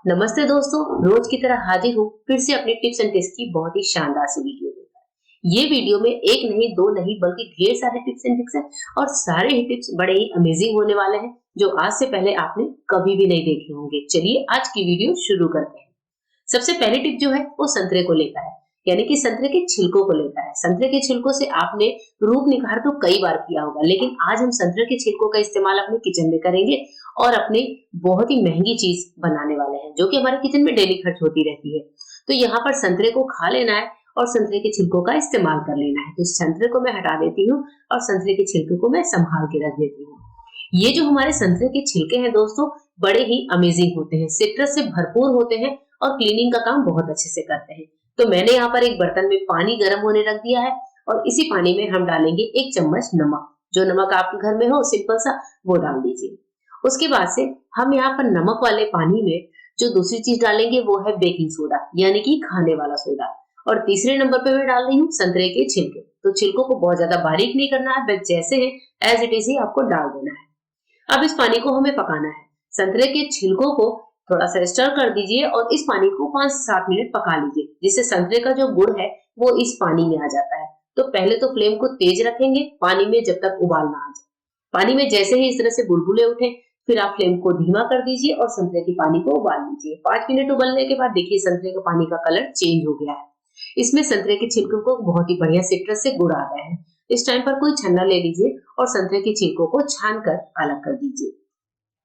नमस्ते दोस्तों, रोज की तरह हाजिर हूँ फिर से अपने टिप्स एंड ट्रिक्स की बहुत ही शानदार सी वीडियो लेकर। ये वीडियो में एक नहीं दो नहीं बल्कि ढेर सारे टिप्स एंड ट्रिक्स हैं और सारे ही टिप्स बड़े ही अमेजिंग होने वाले हैं जो आज से पहले आपने कभी भी नहीं देखे होंगे। चलिए आज की वीडियो शुरू करते हैं। सबसे पहली टिप जो है वो संतरे को लेकर है, यानी कि संतरे के छिलकों को लेकर है। संतरे के छिलकों से आपने रूप निखार तो कई बार किया होगा, लेकिन आज हम संतरे के छिलकों का इस्तेमाल अपने किचन में करेंगे और अपने बहुत ही महंगी चीज बनाने वाले हैं जो कि हमारे किचन में डेली खर्च होती रहती है। तो यहाँ पर संतरे को खा लेना है और संतरे के छिलकों का इस्तेमाल कर लेना है। तो संतरे को मैं हटा देती हूँ और संतरे के छिलके को मैं संभाल के रख देती हूँ। ये जो हमारे संतरे के छिलके हैं दोस्तों, बड़े ही अमेजिंग होते हैं, सिट्रस से भरपूर होते हैं और क्लीनिंग का काम बहुत अच्छे से करते हैं। तो मैंने यहाँ पर एक बर्तन में पानी गर्म होने रख दिया है और इसी पानी में हम डालेंगे 1 चम्मच नमक। जो नमक आपके घर में हो सिंपल सा वो डाल दीजिए। उसके बाद से हम यहाँ पर नमक वाले पानी में जो दूसरी चीज डालेंगे वो है बेकिंग सोडा, यानी कि खाने वाला सोडा। और तीसरे नंबर पे मैं डाल रही हूँ संतरे के छिलके। तो छिलकों को बहुत ज्यादा बारीक नहीं करना है, बस जैसे है एज इट इज ही आपको डाल देना है। अब इस पानी को हमें पकाना है। संतरे के छिलकों को थोड़ा सा स्टर कर दीजिए और इस पानी को 5 से 7 मिनट पका लीजिए, जिससे संतरे का जो गुण है वो इस पानी में आ जाता है। तो पहले तो फ्लेम को तेज रखेंगे पानी में जब तक उबाल ना आ जाए। पानी में जैसे ही इस तरह से बुलबुले उठे फिर आप फ्लेम को धीमा कर दीजिए और संतरे के पानी को उबाल लीजिए। 5 मिनट उबलने के बाद देखिए संतरे का पानी का कलर चेंज हो गया है। इसमें संतरे के छिलकों को बहुत ही बढ़िया सिट्रस से गुड़ आ गया है। इस टाइम पर कोई छन्ना ले लीजिए और संतरे के छिलकों को छान कर अलग कर दीजिए।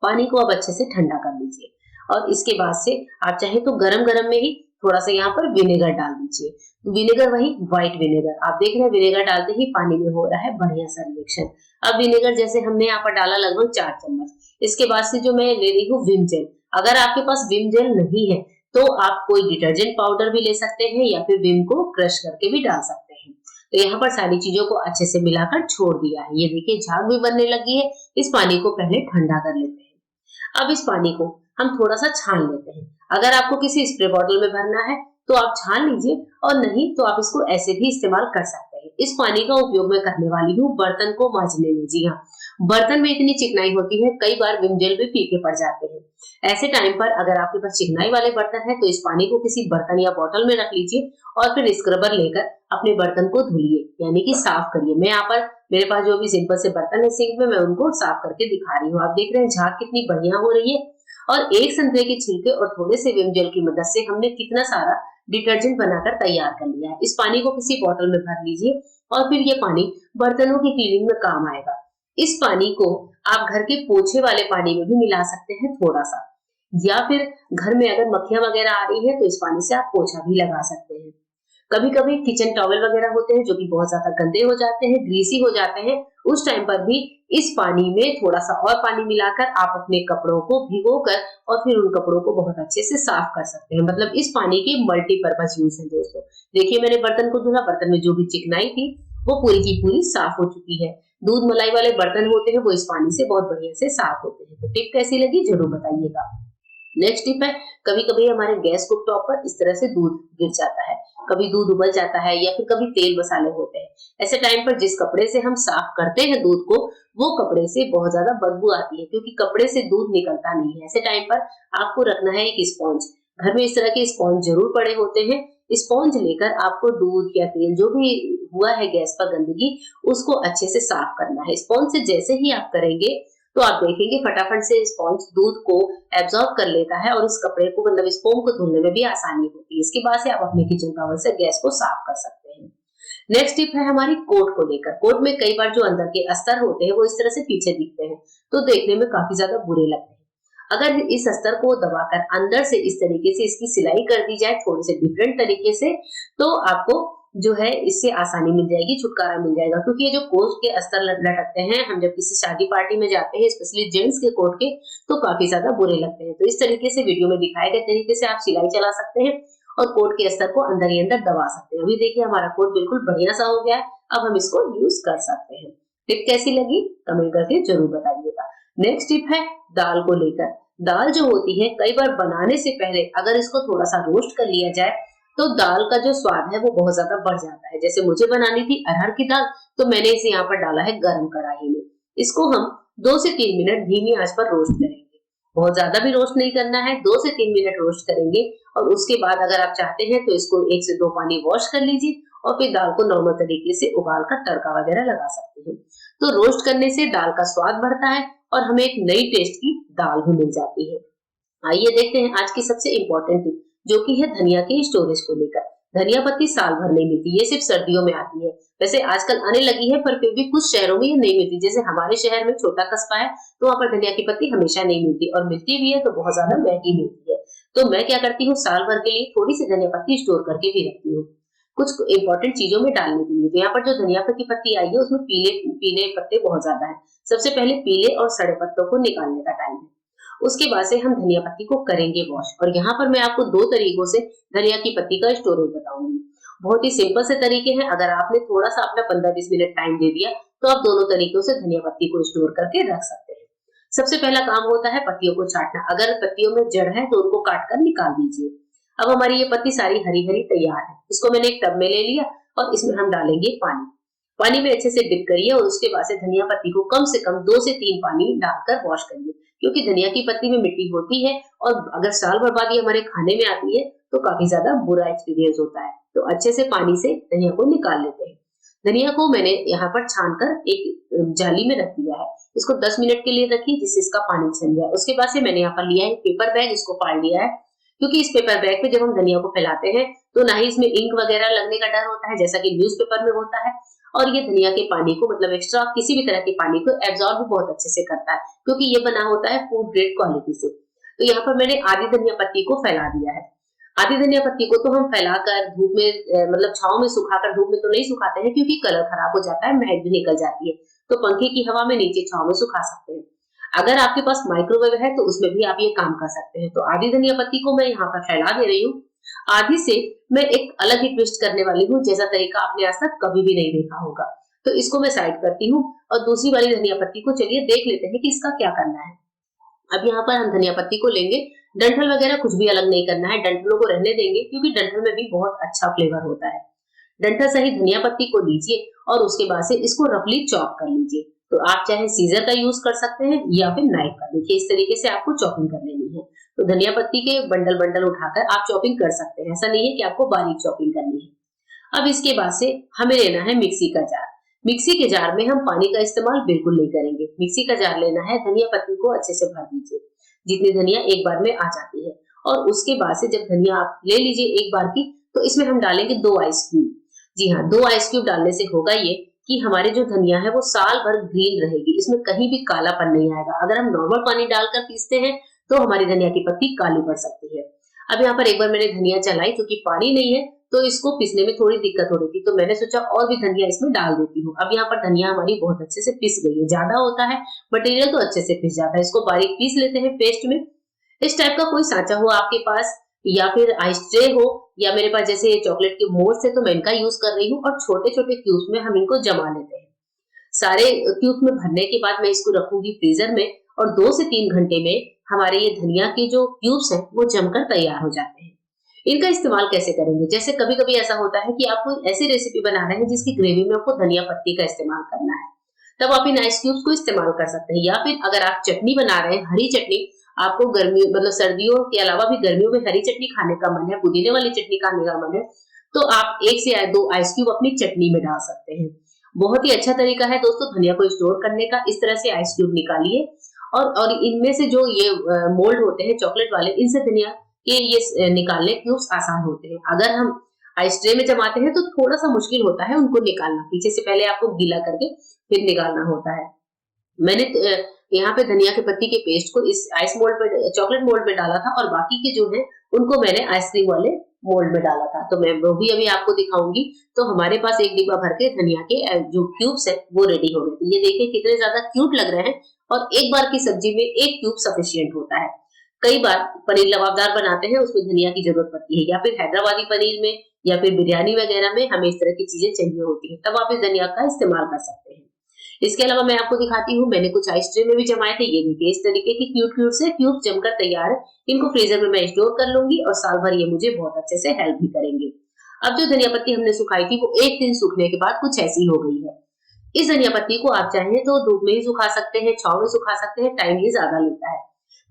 पानी को अब अच्छे से ठंडा कर लीजिए और इसके बाद से आप चाहे तो गरम गरम में ही थोड़ा सा यहाँ पर विनेगर डाल दीजिए। विनेगर वही व्हाइट विनेगर, आप देख रहे हैं विनेगर डालते ही पानी में हो रहा है बढ़िया सा रिएक्शन। अब विनेगर जैसे हमने यहाँ पर डाला लगभग 4 चम्मच। इसके बाद से जो मैं ले रही हूँ विम जेल। अगर आपके पास विम जेल नहीं है तो आप कोई डिटर्जेंट पाउडर भी ले सकते हैं या फिर विम को क्रश करके भी डाल सकते हैं। तो यहाँ पर सारी चीजों को अच्छे से मिलाकर छोड़ दिया है। ये देखिए झाग भी बनने लगी है। इस पानी को पहले ठंडा कर लेते हैं। अब इस पानी को हम थोड़ा सा छान लेते हैं। अगर आपको किसी स्प्रे बॉटल में भरना है तो आप छान लीजिए और नहीं तो आप इसको ऐसे भी इस्तेमाल कर सकते हैं। इस पानी का उपयोग मैं करने वाली हूँ बर्तन को मांजने में। जी हाँ, बर्तन में इतनी चिकनाई होती है, कई बार विम जेल भी फीके पड़ जाते हैं। ऐसे टाइम पर अगर आपके पास चिकनाई वाले बर्तन है तो इस पानी को किसी बर्तन या बॉटल में रख लीजिए और फिर स्क्रबर लेकर अपने बर्तन को धुलिए, यानी कि साफ करिए। मैं यहाँ पर मेरे पास जो भी सिंपल से बर्तन है सिंक में, मैं उनको साफ करके दिखा रही हूँ। आप देख रहे हैं झाग कितनी बढ़िया हो रही है। और एक संतरे के छिलके और थोड़े से विम जेल की मदद से हमने कितना सारा डिटर्जेंट बनाकर तैयार कर लिया है। इस पानी को किसी बॉटल में भर लीजिए और फिर ये पानी बर्तनों की क्लीनिंग में काम आएगा। इस पानी को आप घर के पोछे वाले पानी में भी मिला सकते हैं थोड़ा सा, या फिर घर में अगर मक्खियां वगैरह आ रही है तो इस पानी से आप पोछा भी लगा सकते हैं। कभी कभी किचन टॉवल वगैरह होते हैं जो कि बहुत ज्यादा गंदे हो जाते हैं, ग्रीसी हो जाते हैं। उस टाइम पर भी इस पानी में थोड़ा सा और पानी मिलाकर आप अपने कपड़ों को भिगोकर और फिर उन कपड़ों को बहुत अच्छे से साफ कर सकते हैं। मतलब इस पानी की मल्टीपर्पज यूज है दोस्तों। देखिए मैंने बर्तन को धुला, बर्तन में जो भी चिकनाई थी वो पूरी की पूरी साफ हो चुकी है। दूध मलाई वाले बर्तन होते हैं वो इस पानी से बहुत बढ़िया से साफ होते हैं। तो टिप कैसी लगी जरूर बताइएगा। नेक्स्ट टिप है, कभी कभी हमारे गैस कुक टॉप पर इस तरह से दूध गिर जाता है, कभी दूध उबल जाता है या फिर कभी तेल मसाले होते हैं। ऐसे टाइम पर जिस कपड़े से हम साफ करते हैं दूध को, वो कपड़े से बहुत ज्यादा बदबू आती है क्योंकि कपड़े से दूध निकलता नहीं है। ऐसे टाइम पर आपको रखना है एक स्पॉन्ज। घर में इस तरह के स्पॉन्ज जरूर पड़े होते हैं। स्पॉन्ज लेकर आपको दूध या तेल जो भी हुआ है गैस पर गंदगी, उसको अच्छे से साफ करना है। स्पॉन्ज से जैसे ही आप करेंगे तो आप देखेंगे फटाफट से स्पॉन्ज दूध को एब्जॉर्ब कर लेता है और इस कपड़े को मतलब स्पॉन्ज को धुलने में भी आसानी होती है। इसके बाद से आप अपने किचन टॉवल से गैस को साफ कर सकते हैं। नेक्स्ट टिप है हमारी कोट को लेकर। कोट में कई बार जो अंदर के अस्तर होते हैं वो इस तरह से पीछे दिखते हैं तो देखने में काफी ज्यादा बुरे लगते हैं। अगर इस अस्तर को दबाकर अंदर से इस तरीके से इसकी सिलाई कर दी जाए थोड़े से डिफरेंट तरीके से, तो आपको जो है इससे आसानी मिल जाएगी, छुटकारा मिल जाएगा। क्योंकि ये जो कोट के अस्तर लटकते हैं, हम जब किसी शादी पार्टी में जाते हैं स्पेशली जेंट्स के कोट के, तो काफी ज्यादा बुरे लगते हैं। तो इस तरीके से वीडियो में दिखाए गए तरीके से आप सिलाई चला सकते हैं और कोट के अस्तर को अंदर ही अंदर दबा सकते हैं। अभी देखिए हमारा कोट बिल्कुल बढ़िया सा हो गया है। अब हम इसको यूज कर सकते हैं। टिप कैसी लगी कमेंट करके जरूर बताइएगा। नेक्स्ट टिप है दाल को लेकर। दाल जो होती है कई बार बनाने से पहले अगर इसको थोड़ा सा रोस्ट कर लिया जाए तो दाल का जो स्वाद है वो बहुत ज्यादा बढ़ जाता है। जैसे मुझे बनानी थी अरहर की दाल, तो मैंने इसे यहाँ पर डाला है गरम कढ़ाई में। इसको हम 2 से 3 मिनट धीमी आंच पर रोस्ट करेंगे। बहुत ज्यादा भी रोस्ट नहीं करना है, 2 से 3 मिनट रोस्ट करेंगे और उसके बाद अगर आप चाहते हैं तो इसको 1 से 2 पानी वॉश कर लीजिए और फिर दाल को नॉर्मल तरीके से उबाल कर तड़का वगैरह लगा सकते हैं। तो रोस्ट करने से दाल का स्वाद बढ़ता है और हमें एक नई टेस्ट की दाल भी मिल जाती है। आइए देखते हैं आज की सबसे इम्पोर्टेंट टिप, जो कि है धनिया के स्टोरेज को लेकर। धनिया पत्ती साल भर नहीं मिलती, ये सिर्फ सर्दियों में आती है। वैसे आजकल आने लगी है पर फिर भी कुछ शहरों में ये नहीं मिलती। जैसे हमारे शहर में छोटा कस्बा है तो वहाँ पर धनिया की पत्ती हमेशा नहीं मिलती और मिलती भी है तो बहुत ज्यादा महंगी मिलती है। तो मैं क्या करती हूँ, साल भर के लिए थोड़ी सी धनिया पत्ती स्टोर करके भी रखती हूँ कुछ इंपॉर्टेंट चीजों में डालने के लिए। तो यहाँ पर जो धनिया की पत्ती आई है उसमें पीले पीले पत्ते बहुत ज्यादा है। सबसे पहले पीले और सड़े पत्तों को निकालने का टाइम है। उसके बाद से हम धनिया पत्ती को करेंगे वॉश और यहाँ पर मैं आपको 2 तरीकों से धनिया की पत्ती का स्टोरेज बताऊंगी। बहुत ही सिंपल से तरीके हैं। अगर आपने थोड़ा सा अपना 15-20 मिनट टाइम दे दिया तो आप दोनों तरीकों से धनिया पत्ती को स्टोर करके रख सकते हैं। सबसे पहला काम होता है पत्तियों को छांटना। अगर पत्तियों में जड़ है तो उनको काट कर निकाल दीजिए। अब हमारी ये पत्ती सारी हरी हरी तैयार है। इसको मैंने एक टब में ले लिया और इसमें हम डालेंगे पानी। पानी में अच्छे से डिप करिए और उसके बाद से धनिया पत्ती को कम से कम 2 से 3 पानी डालकर वॉश करिए, क्योंकि धनिया की पत्ती में मिट्टी होती है और अगर साल भर बाद ये हमारे खाने में आती है तो काफी ज्यादा बुरा एक्सपीरियंस होता है। तो अच्छे से पानी से धनिया को निकाल लेते हैं। धनिया को मैंने यहाँ पर छानकर एक जाली में रख दिया है। इसको 10 मिनट के लिए रखिए जिससे इसका पानी छन जाए। उसके बाद से मैंने यहाँ पर लिया है पेपर बैग, इसको फाड़ लिया है, क्योंकि इस पेपर बैग में जब हम धनिया को फैलाते हैं तो ना ही इसमें इंक वगैरह लगने का डर होता है जैसा कि न्यूज़पेपर में होता है, और ये धनिया के पानी को मतलब एक्स्ट्रा किसी भी तरह के पानी को एब्जॉर्ब भी बहुत अच्छे से करता है, क्योंकि ये बना होता है फूड ग्रेड क्वालिटी से। तो यहाँ पर मैंने आधी धनिया पत्ती को फैला दिया है। आधी धनिया पत्ती को तो हम फैलाकर धूप में मतलब छांव में सुखाकर, धूप में तो नहीं सुखाते हैं क्योंकि कलर खराब हो जाता है, महक भी निकल जाती है। तो पंखे की हवा में नीचे छांव में सुखा सकते हैं। अगर आपके पास माइक्रोवेव है तो उसमें भी आप ये काम कर सकते हैं। तो आधी धनिया पत्ती को मैं यहाँ पर फैला दे रही हूँ। आधी से मैं एक अलग ही ट्विस्ट करने वाली हूँ, जैसा तरीका आपने आज तक कभी भी नहीं देखा होगा। तो इसको मैं साइड करती हूँ और दूसरी वाली धनिया पत्ती को चलिए देख लेते हैं कि इसका क्या करना है। अब यहाँ पर हम धनिया पत्ती को लेंगे, डंठल वगैरह कुछ भी अलग नहीं करना है, डंठलों को रहने देंगे क्योंकि डंठल में भी बहुत अच्छा फ्लेवर होता है। डंठल सहित धनिया पत्ती को लीजिए और उसके बाद से इसको रफली चॉप कर लीजिए। तो आप चाहे सीजर का यूज कर सकते हैं या फिर नाइफ का। देखिए इस तरीके से आपको चॉपिंग कर लेनी है। तो धनिया पत्ती के बंडल बंडल उठाकर आप चॉपिंग कर सकते हैं, ऐसा नहीं है कि आपको बारीक चॉपिंग करनी है। अब इसके बाद से हमें लेना है मिक्सी का जार। मिक्सी के जार में हम पानी का इस्तेमाल बिल्कुल नहीं करेंगे। मिक्सी का जार लेना है, धनिया पत्ती को अच्छे से भर दीजिए जितनी धनिया एक बार में आ जाती है, और उसके बाद से जब धनिया आप ले लीजिए एक बार की, तो इसमें हम डालेंगे 2 आइस क्यूब। जी हाँ, 2 आइस क्यूब डालने से होगा ये कि हमारे जो धनिया है वो साल भर ग्रीन रहेगी, इसमें कहीं भी कालापन नहीं आएगा। अगर हम नॉर्मल पानी डालकर पीसते हैं तो हमारी धनिया की पत्ती काली पड़ सकती है। अब यहाँ पर एक बार मैंने धनिया चलाई, क्योंकि पानी नहीं है तो इसको पीसने में थोड़ी दिक्कत हो रही थी, तो मैंने सोचा और भी धनिया इसमें डाल देती हूँ। अब यहाँ पर धनिया हमारी बहुत अच्छे से पिस गई है। ज्यादा होता है मटेरियल तो अच्छे से पिस जाता है। इसको बारीक पीस लेते हैं पेस्ट में। इस टाइप का कोई सांचा हो आपके पास या फिर आइस ट्रे हो, या मेरे पास जैसे ये चॉकलेट के मोल्ड्स है तो मैं इनका यूज कर रही हूँ, और छोटे छोटे क्यूब्स में हम इनको जमा लेते हैं। सारे क्यूब्स में भरने के बाद मैं इसको रखूंगी फ्रीजर में, और 2 से 3 घंटे में हमारे ये धनिया के जो क्यूब्स हैं वो जमकर तैयार हो जाते हैं। इनका इस्तेमाल कैसे करेंगे, जैसे कभी कभी ऐसा होता है कि आप कोई ऐसी रेसिपी बना रहे हैं जिसकी ग्रेवी में आपको धनिया पत्ती का इस्तेमाल करना है, तब आप इन आइस क्यूब्स को इस्तेमाल कर सकते हैं। या फिर अगर आप चटनी बना रहे हैं, हरी चटनी, आपको गर्मी मतलब सर्दियों के अलावा भी गर्मियों में हरी चटनी खाने का मन है, पुदीने वाली चटनी खाने का मन है, तो आप 1 से 2 आइस क्यूब अपनी चटनी में डाल सकते हैं। बहुत ही अच्छा तरीका है दोस्तों धनिया को स्टोर करने का। इस तरह से आइस क्यूब निकालिए और इनमें से जो ये मोल्ड होते हैं चॉकलेट वाले, इनसे धनिया के ये निकालने क्यूब्स आसान होते हैं। अगर हम आइस ट्रे में जमाते हैं तो थोड़ा सा मुश्किल होता है उनको निकालना, पीछे से पहले आपको गीला करके फिर निकालना होता है। मैंने यहाँ पे धनिया के पत्ती के पेस्ट को इस आइस मोल्ड पे, चॉकलेट मोल्ड में डाला था, और बाकी के जो है उनको मैंने आइसक्रीम वाले मोल्ड में डाला था। तो मैं वो भी अभी आपको दिखाऊंगी। तो हमारे पास एक डिब्बा भर के धनिया के जो क्यूब्स है वो रेडी हो गए थे। ये देखिए कितने ज्यादा क्यूट लग रहे हैं, और एक बार की सब्जी में 1 क्यूब सफिशिएंट होता है। कई बार पनीर लबाबदार बनाते हैं, उसमें धनिया की जरूरत पड़ती है, या फिर हैदराबादी पनीर में या फिर बिरयानी वगैरह में हमें इस तरह की चीजें चाहिए होती है, तब आप इस धनिया का इस्तेमाल कर सकते हैं। इसके अलावा मैं आपको दिखाती हूँ, मैंने कुछ आइस ट्रे में भी जमाए थे। ये देखिए इस तरीके की क्यूट क्यूट से क्यूब जमकर तैयार है। इनको फ्रीजर में मैं स्टोर कर लूंगी और साल भर ये मुझे बहुत अच्छे से हेल्प भी करेंगे। अब जो धनिया पत्ती हमने सुखाई थी वो 1 दिन सूखने के बाद कुछ ऐसी हो गई है। इस धनिया पत्ती को आप चाहें तो धूप में ही सुखा सकते हैं, छांव में सुखा सकते हैं, टाइम ये ज्यादा लेता है।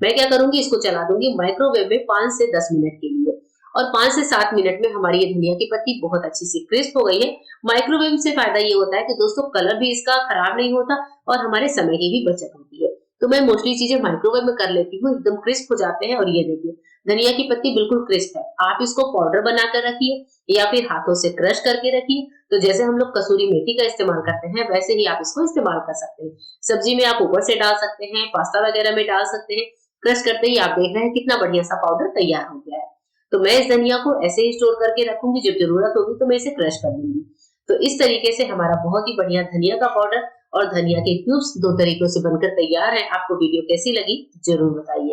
मैं क्या करूंगी, इसको चला दूंगी माइक्रोवेव में 5 से 10 मिनट के लिए, और 5 से 7 मिनट में हमारी ये धनिया की पत्ती बहुत अच्छी सी क्रिस्प हो गई है। माइक्रोवेव से फायदा ये होता है कि दोस्तों कलर भी इसका खराब नहीं होता और हमारे समय की भी बचत होती है। तो मैं मोस्टली चीजें माइक्रोवेव में कर लेती हूँ, एकदम क्रिस्प हो जाते हैं। और ये देखिए धनिया की पत्ती बिल्कुल क्रिस्प है। आप इसको पाउडर बनाकर रखिए या फिर हाथों से क्रश करके रखिए। तो जैसे हम लोग कसूरी मेथी का इस्तेमाल करते हैं वैसे ही आप इसको इस्तेमाल कर सकते हैं। सब्जी में आप ऊपर से डाल सकते हैं, पास्ता वगैरह में डाल सकते हैं। क्रश करते ही आप देख रहे हैं कितना बढ़िया सा पाउडर तैयार हो गया है। तो मैं इस धनिया को ऐसे ही स्टोर करके रखूंगी, जब जरूरत होगी तो मैं इसे क्रश कर लूंगी। तो इस तरीके से हमारा बहुत ही बढ़िया धनिया का पाउडर और धनिया के क्यूब्स 2 तरीकों से बनकर तैयार है। आपको वीडियो कैसी लगी जरूर बताइए।